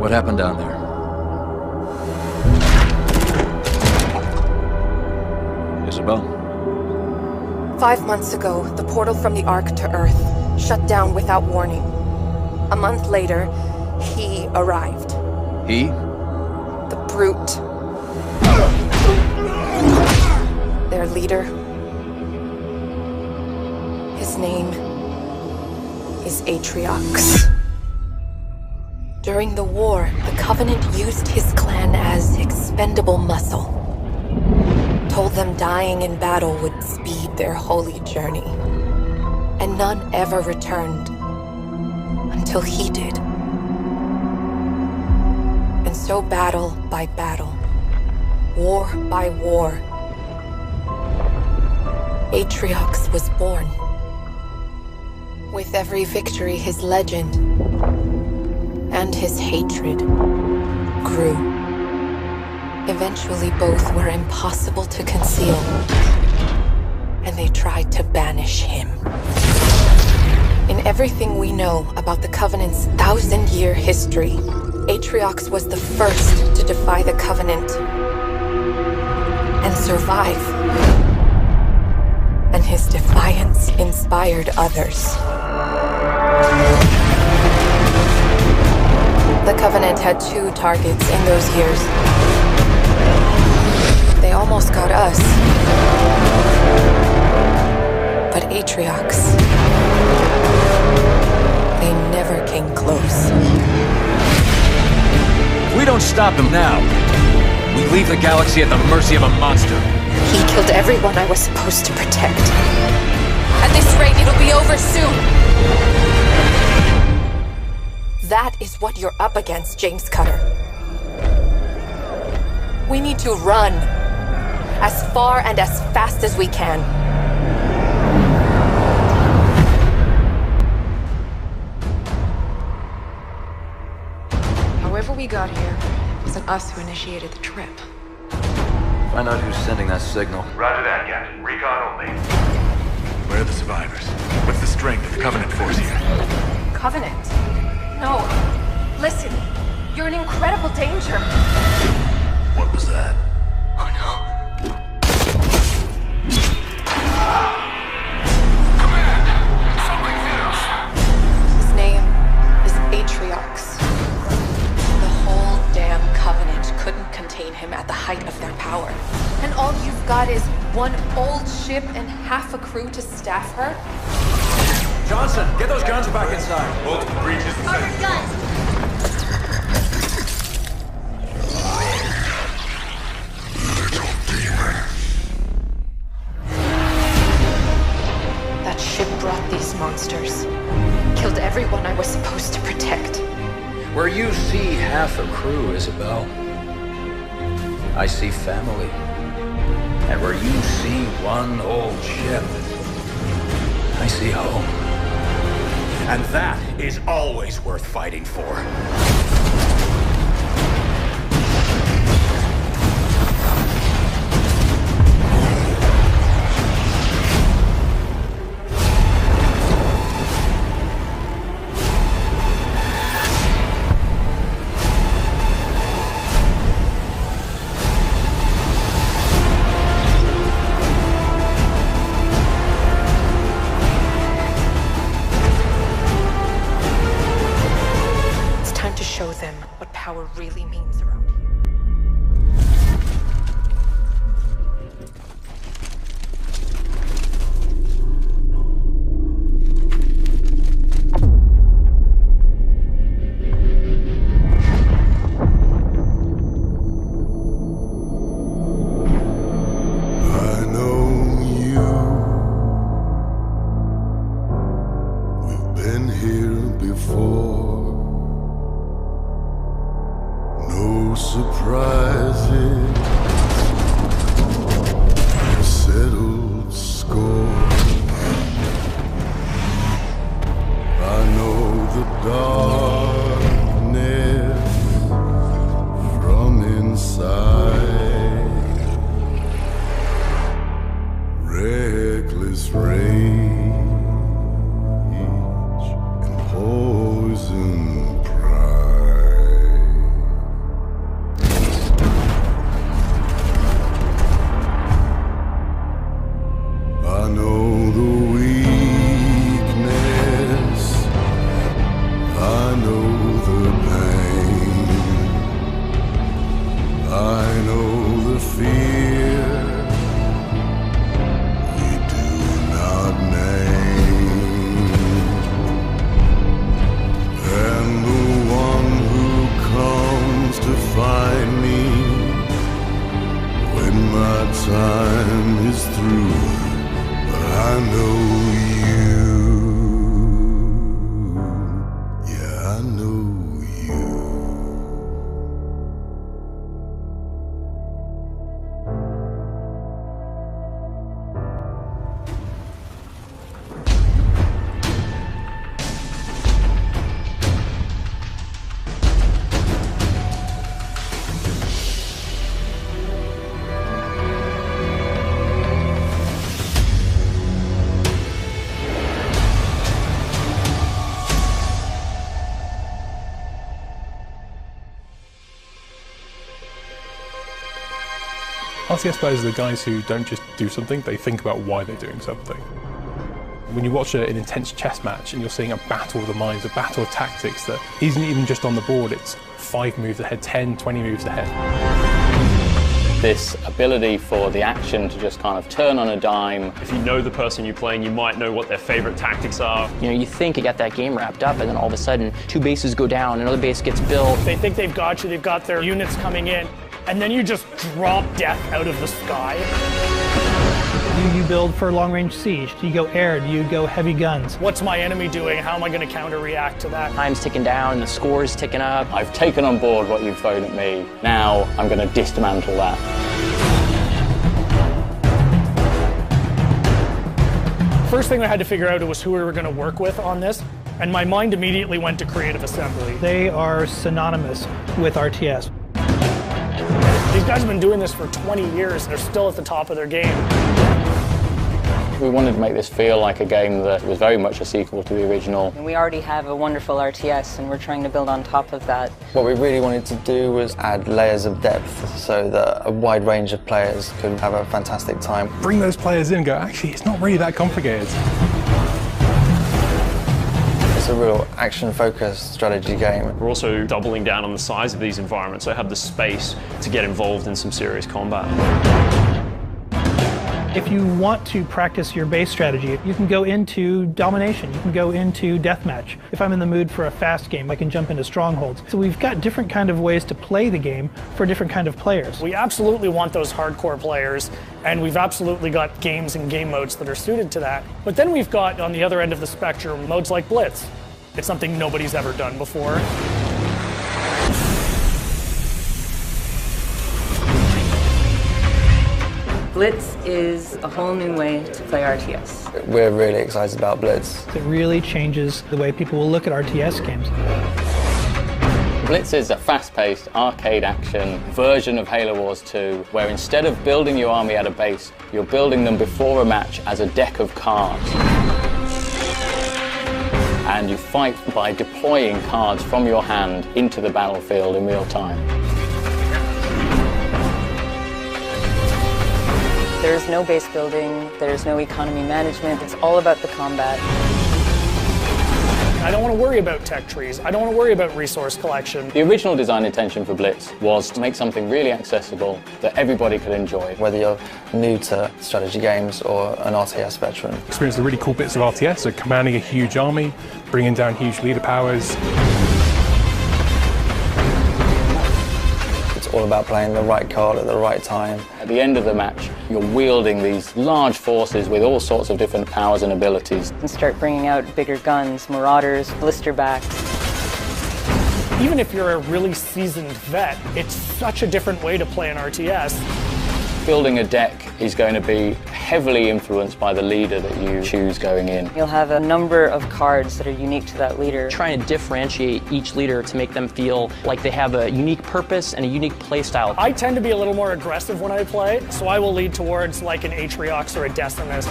What happened down there? Isabel? 5 months ago, the portal from the Ark to Earth shut down without warning. A month later, he arrived. He? The Brute. Their leader. His name is Atriox. During the war, the Covenant used his clan as expendable muscle. Told them dying in battle would speed their holy journey. And none ever returned. Until he did. And so battle by battle, war by war, Atriox was born. With every victory, his legend and his hatred grew. Eventually, both were impossible to conceal, and they tried to banish him. In everything we know about the Covenant's 1,000-year history, Atriox was the first to defy the Covenant and survive. And his defiance inspired others. The Covenant had 2 targets in those years. They almost got us. But Atriox, they never came close. If we don't stop him now, we leave the galaxy at the mercy of a monster. He killed everyone I was supposed to protect. At this rate, it'll be over soon. That is what you're up against, James Cutter. We need to run. As far and as fast as we can. However we got here, it wasn't us who initiated the trip. Find out who's sending that signal. Roger that, Captain. Recon only. Where are the survivors? What's the strength of the Covenant force here? Covenant? No. Listen, you're in incredible danger. What was that? Oh no. His name is Atriox. The whole damn Covenant couldn't contain him at the height of their power. And all you've got is one old ship and half a crew to staff her? Johnson, get those guns back inside. Multiple breaches. Armored guns! That ship brought these monsters. Killed everyone I was supposed to protect. Where you see half a crew, Isabel, I see family. And where you see one old ship, I see home. And that is always worth fighting for. Show them what power really means around here. I know you. We've been here before. No surprise. I know the weakness, I know the pain, I know the fear we do not name, and the one who comes to find me when my time is through. But I know you, yeah, I know you. RTS players are the guys who don't just do something, they think about why they're doing something. When you watch an intense chess match and you're seeing a battle of the minds, a battle of tactics that isn't even just on the board, it's 5 moves ahead, 10, 20 moves ahead. This ability for the action to just kind of turn on a dime. If you know the person you're playing, you might know what their favorite tactics are. You know, you think you got that game wrapped up, and then all of a sudden, 2 bases go down, another base gets built. They think they've got you, they've got their units coming in, and then you just drop death out of the sky. You build for long-range siege. Do you go air? Do you go heavy guns? What's my enemy doing? How am I going to counter-react to that? Time's ticking down, the score's ticking up. I've taken on board what you've thrown at me. Now I'm going to dismantle that. First thing I had to figure out was who we were going to work with on this, and my mind immediately went to Creative Assembly. They are synonymous with RTS. These guys have been doing this for 20 years. They're still at the top of their game. We wanted to make this feel like a game that was very much a sequel to the original. We already have a wonderful RTS, and we're trying to build on top of that. What we really wanted to do was add layers of depth so that a wide range of players could have a fantastic time. Bring those players in and go, actually, it's not really that complicated. It's a real action-focused strategy game. We're also doubling down on the size of these environments, so have the space to get involved in some serious combat. If you want to practice your base strategy, you can go into domination, you can go into deathmatch. If I'm in the mood for a fast game, I can jump into strongholds. So we've got different kind of ways to play the game for different kind of players. We absolutely want those hardcore players, and we've absolutely got games and game modes that are suited to that. But then we've got, on the other end of the spectrum, modes like Blitz. It's something nobody's ever done before. Blitz is a whole new way to play RTS. We're really excited about Blitz. It really changes the way people will look at RTS games. Blitz is a fast-paced arcade action version of Halo Wars 2, where instead of building your army at a base, you're building them before a match as a deck of cards. And you fight by deploying cards from your hand into the battlefield in real time. There's no base building, there's no economy management, it's all about the combat. I don't want to worry about tech trees, I don't want to worry about resource collection. The original design intention for Blitz was to make something really accessible that everybody could enjoy. Whether you're new to strategy games or an RTS veteran. Experience the really cool bits of RTS, so commanding a huge army, bringing down huge leader powers. It's all about playing the right card at the right time. At the end of the match, you're wielding these large forces with all sorts of different powers and abilities. And start bringing out bigger guns, marauders, blisterbacks. Even if you're a really seasoned vet, it's such a different way to play an RTS. Building a deck is going to be heavily influenced by the leader that you choose going in. You'll have a number of cards that are unique to that leader. Trying to differentiate each leader to make them feel like they have a unique purpose and a unique play style. I tend to be a little more aggressive when I play, so I will lead towards like an Atriox or a Decimus.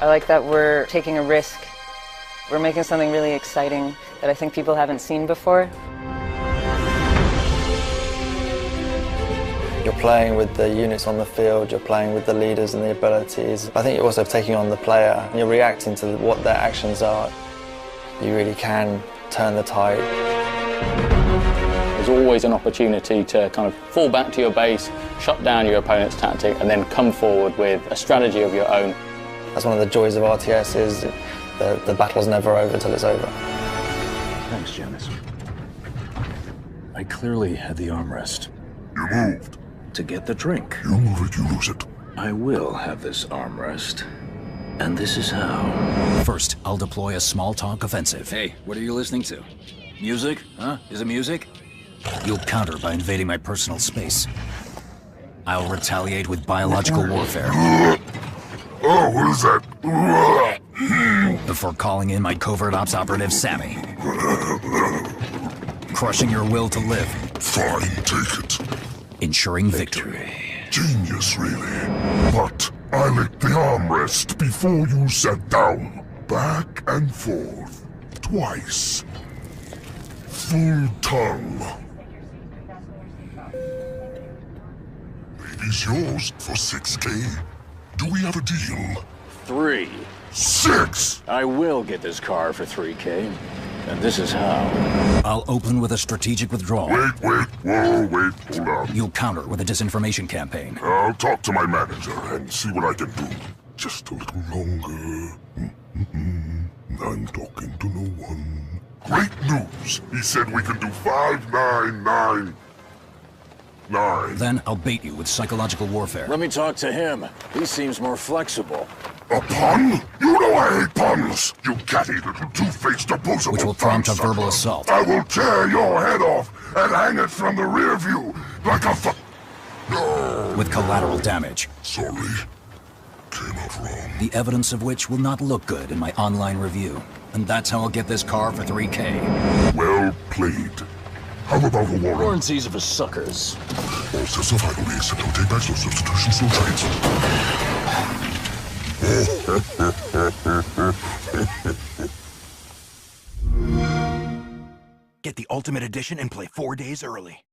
I like that we're taking a risk. We're making something really exciting that I think people haven't seen before. You're playing with the units on the field, you're playing with the leaders and the abilities. I think you're also taking on the player, and you're reacting to what their actions are. You really can turn the tide. There's always an opportunity to kind of fall back to your base, shut down your opponent's tactic, and then come forward with a strategy of your own. That's one of the joys of RTS, is the battle's never over till it's over. Thanks, Janice. I clearly had the armrest. You moved. To get the drink. You move it, you lose it. I will have this armrest. And this is how. First, I'll deploy a small talk offensive. Hey, what are you listening to? Music? Huh? Is it music? You'll counter by invading my personal space. I'll retaliate with biological warfare. Oh, what is that? Before calling in my covert ops operative, Sammy. Crushing your will to live. Fine, take it. Ensuring victory. Genius, really. But I licked the armrest before you sat down. Back and forth. Twice. Full tongue. Baby's yours for 6K. Do we have a deal? 3. 6! I will get this car for 3K. And this is how. I'll open with a strategic withdrawal. Wait, hold on. You'll counter with a disinformation campaign. I'll talk to my manager and see what I can do. Just a little longer. I'm talking to no one. Great news! He said we can do 5999. Then I'll bait you with psychological warfare. Let me talk to him. He seems more flexible. A pun? You know I hate puns! You catty little two-faced opposable. Which will prompt a verbal assault. I will tear your head off and hang it from the rear view like a With collateral damage. Sorry. Came out wrong. The evidence of which will not look good in my online review. And that's how I'll get this car for 3K. Well played. How about a warrant? Warrant's easy for suckers. All sets of vital leads, no takebacks, no substitutions, no trades. Get the Ultimate Edition and play 4 days early.